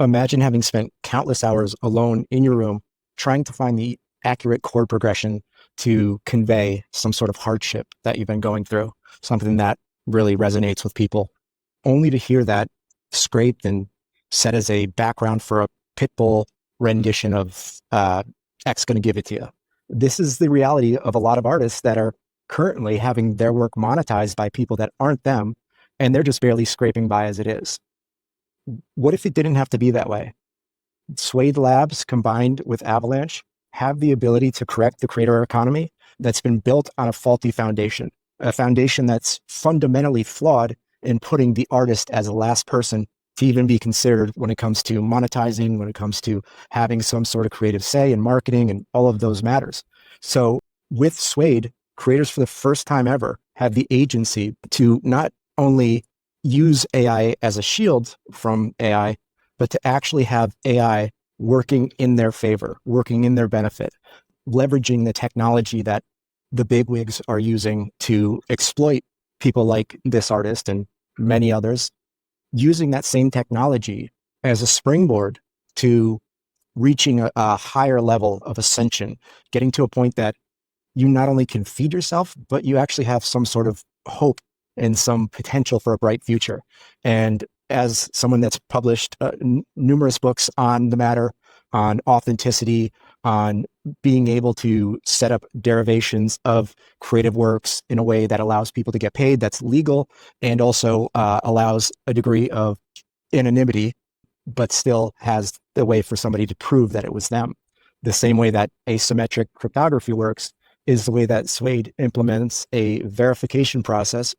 Imagine having spent countless hours alone in your room trying to find the accurate chord progression to convey some sort of hardship that you've been going through, something that really resonates with people, only to hear that scraped and set as a background for a Pitbull rendition of X Gonna Give It To You. This is the reality of a lot of artists that are currently having their work monetized by people that aren't them, and they're just barely scraping by as it is. What if it didn't have to be that way? Suede Labs combined with Avalanche have the ability to correct the creator economy that's been built on a faulty foundation, a foundation that's fundamentally flawed in putting the artist as the last person to even be considered when it comes to monetizing, when it comes to having some sort of creative say in marketing and all of those matters. So with Suede, creators for the first time ever have the agency to not only use AI as a shield from AI, but to actually have AI working in their favor, working in their benefit, leveraging the technology that the bigwigs are using to exploit people like this artist and many others, using that same technology as a springboard to reaching a higher level of ascension, getting to a point that you not only can feed yourself, but you actually have some sort of hope and some potential for a bright future. And as someone that's published numerous books on the matter, on authenticity, on being able to set up derivations of creative works in a way that allows people to get paid, that's legal, and also allows a degree of anonymity, but still has the way for somebody to prove that it was them. The same way that asymmetric cryptography works is the way that Suede implements a verification process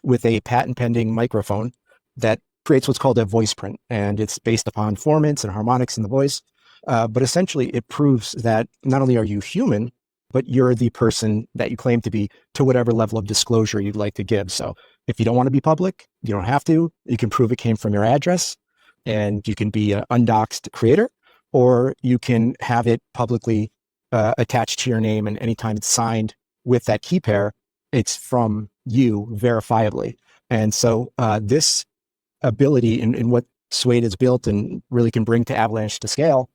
with a patent pending microphone that creates what's called a voice print. And it's based upon formants and harmonics in the voice. But essentially it proves that not only are you human, but you're the person that you claim to be to whatever level of disclosure you'd like to give. So if you don't want to be public, you don't have to. You can prove it came from your address and you can be an undoxed creator, or you can have it publicly attached to your name. And anytime it's signed with that key pair, it's from you verifiably. And so this ability in what Suede has built and really can bring to Avalanche to scale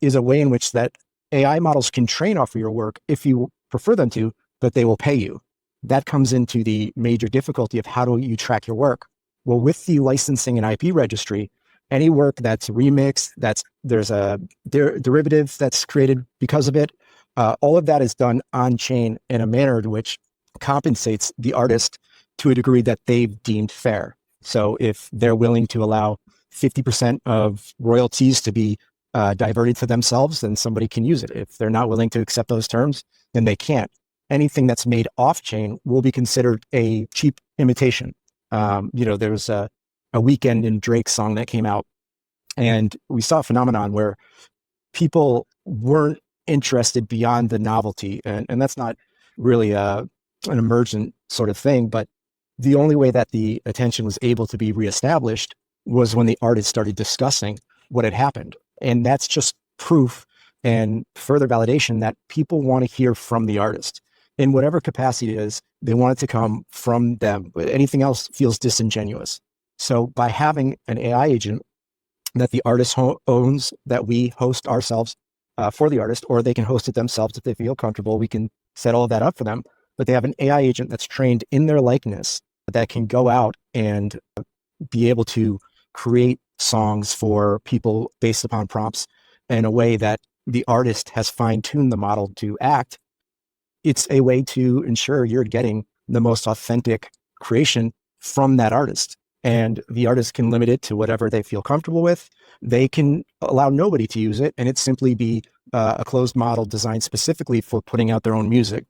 is a way in which that AI models can train off of your work if you prefer them to, but they will pay you. That comes into the major difficulty of how do you track your work? Well, with the licensing and IP registry, any work that's remixed, there's a derivative that's created because of it, all of that is done on chain in a manner in which compensates the artist to a degree that they've deemed fair. So if they're willing to allow 50% of royalties to be diverted to themselves, then somebody can use it. If they're not willing to accept those terms, then they can't. Anything that's made off chain will be considered a cheap imitation. There was a Weekend in Drake song that came out, and we saw a phenomenon where people weren't interested beyond the novelty. And that's not really an emergent sort of thing, but the only way that the attention was able to be reestablished was when the artist started discussing what had happened. And that's just proof and further validation that people want to hear from the artist in whatever capacity it is. They want it to come from them. Anything else feels disingenuous. So by having an AI agent that the artist owns, that we host ourselves for the artist, or they can host it themselves if they feel comfortable, we can set all of that up for them. But they have an AI agent that's trained in their likeness that can go out and be able to create songs for people based upon prompts in a way that the artist has fine-tuned the model to act. It's a way to ensure you're getting the most authentic creation from that artist. And the artist can limit it to whatever they feel comfortable with. They can allow nobody to use it, and it simply be a closed model designed specifically for putting out their own music.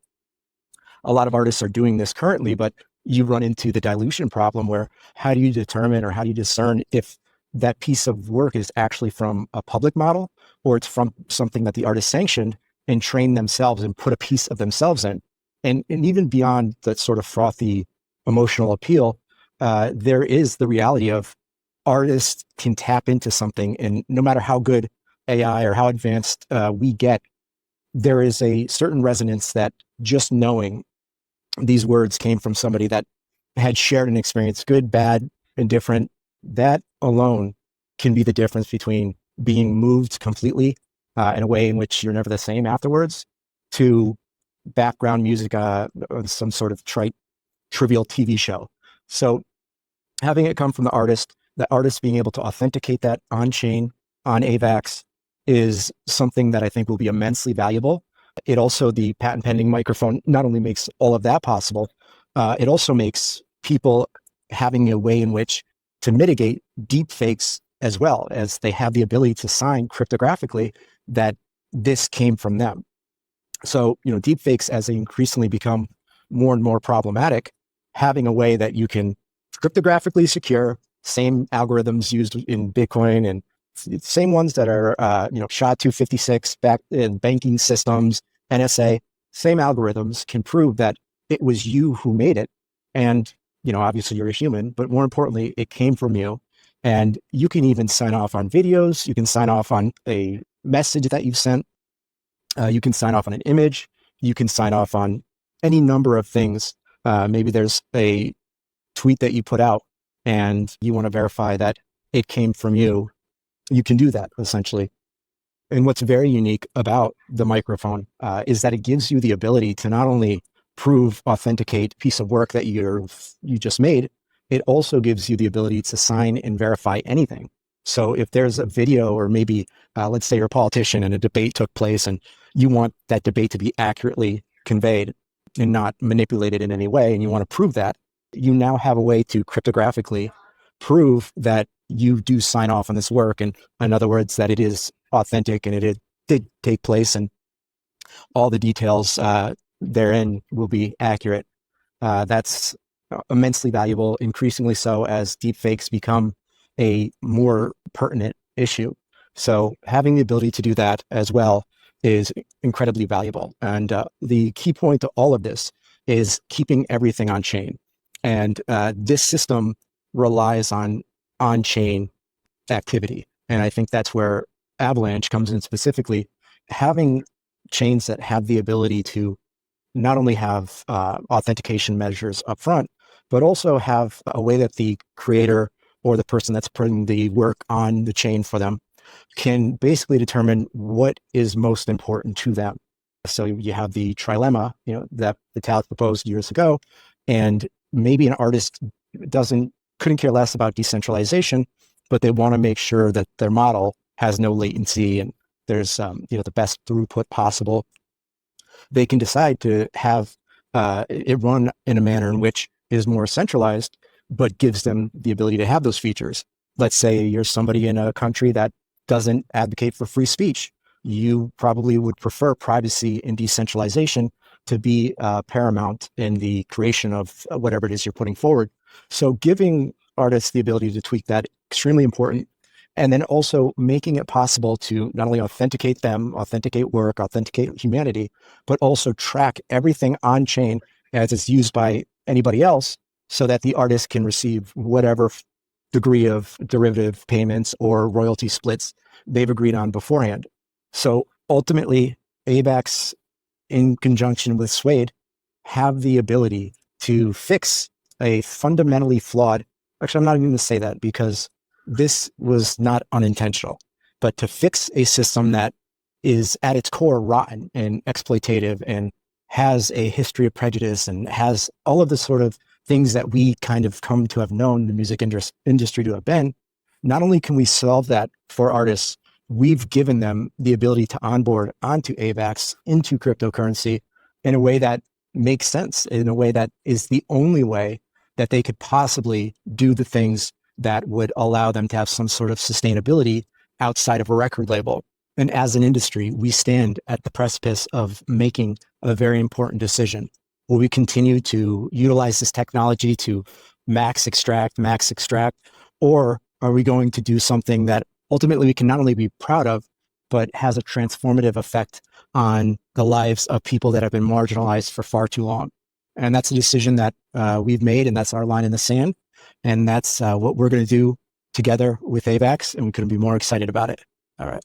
A lot of artists are doing this currently, but you run into the dilution problem where how do you determine or how do you discern if that piece of work is actually from a public model or it's from something that the artist sanctioned and trained themselves and put a piece of themselves in. And even beyond that sort of frothy emotional appeal, there is the reality of artists can tap into something, and no matter how good AI or how advanced we get, there is a certain resonance that just knowing these words came from somebody that had shared an experience, good, bad, indifferent, that alone can be the difference between being moved completely in a way in which you're never the same afterwards, to background music or some sort of trivial TV show. So having it come from the artist being able to authenticate that on chain, on AVAX, is something that I think will be immensely valuable. It also, the patent pending microphone not only makes all of that possible, it also makes people having a way in which to mitigate deep fakes, as well as they have the ability to sign cryptographically that this came from them. So, deep fakes, as they increasingly become more and more problematic, having a way that you can cryptographically secure, same algorithms used in Bitcoin and same ones that are, SHA-256 back in banking systems, NSA, same algorithms can prove that it was you who made it. And, obviously you're a human, but more importantly, it came from you. And you can even sign off on videos. You can sign off on a message that you've sent. You can sign off on an image. You can sign off on any number of things. Maybe there's a tweet that you put out and you want to verify that it came from you. You can do that, essentially. And what's very unique about the microphone is that it gives you the ability to not only authenticate piece of work that you just made, it also gives you the ability to sign and verify anything. So if there's a video, or maybe let's say you're a politician and a debate took place and you want that debate to be accurately conveyed and not manipulated in any way, and you want to prove that, you now have a way to cryptographically prove that you do sign off on this work. And in other words, that it is authentic and it did take place, and all the details therein will be accurate. That's immensely valuable, increasingly so as deepfakes become a more pertinent issue. So having the ability to do that as well is incredibly valuable. And the key point to all of this is keeping everything on chain. And this system relies on on-chain activity. And I think that's where Avalanche comes in specifically, having chains that have the ability to not only have authentication measures up front, but also have a way that the creator or the person that's putting the work on the chain for them can basically determine what is most important to them. So you have the trilemma, that Vitalik proposed years ago, and maybe an artist couldn't care less about decentralization, but they want to make sure that their model has no latency and there's the best throughput possible. They can decide to have it run in a manner in which is more centralized, but gives them the ability to have those features. Let's say you're somebody in a country that doesn't advocate for free speech. You probably would prefer privacy and decentralization to be paramount in the creation of whatever it is you're putting forward. So giving artists the ability to tweak that, extremely important. And then also making it possible to not only authenticate them, authenticate work, authenticate humanity, but also track everything on chain as it's used by anybody else, so that the artist can receive whatever degree of derivative payments or royalty splits they've agreed on beforehand. So ultimately, AVAX, in conjunction with Suede, have the ability to fix a fundamentally flawed, actually, I'm not even going to say that because this was not unintentional, but to fix a system that is at its core rotten and exploitative and has a history of prejudice and has all of the sort of things that we kind of come to have known the music industry to have been. Not only can we solve that for artists, we've given them the ability to onboard onto AVAX, into cryptocurrency, in a way that makes sense, in a way that is the only way that they could possibly do the things that would allow them to have some sort of sustainability outside of a record label. And as an industry, we stand at the precipice of making a very important decision. Will we continue to utilize this technology to max extract, or are we going to do something that ultimately we can not only be proud of, but has a transformative effect on the lives of people that have been marginalized for far too long? And that's a decision that we've made, and that's our line in the sand. And that's what we're going to do together with AVAX, and we couldn't be more excited about it. All right.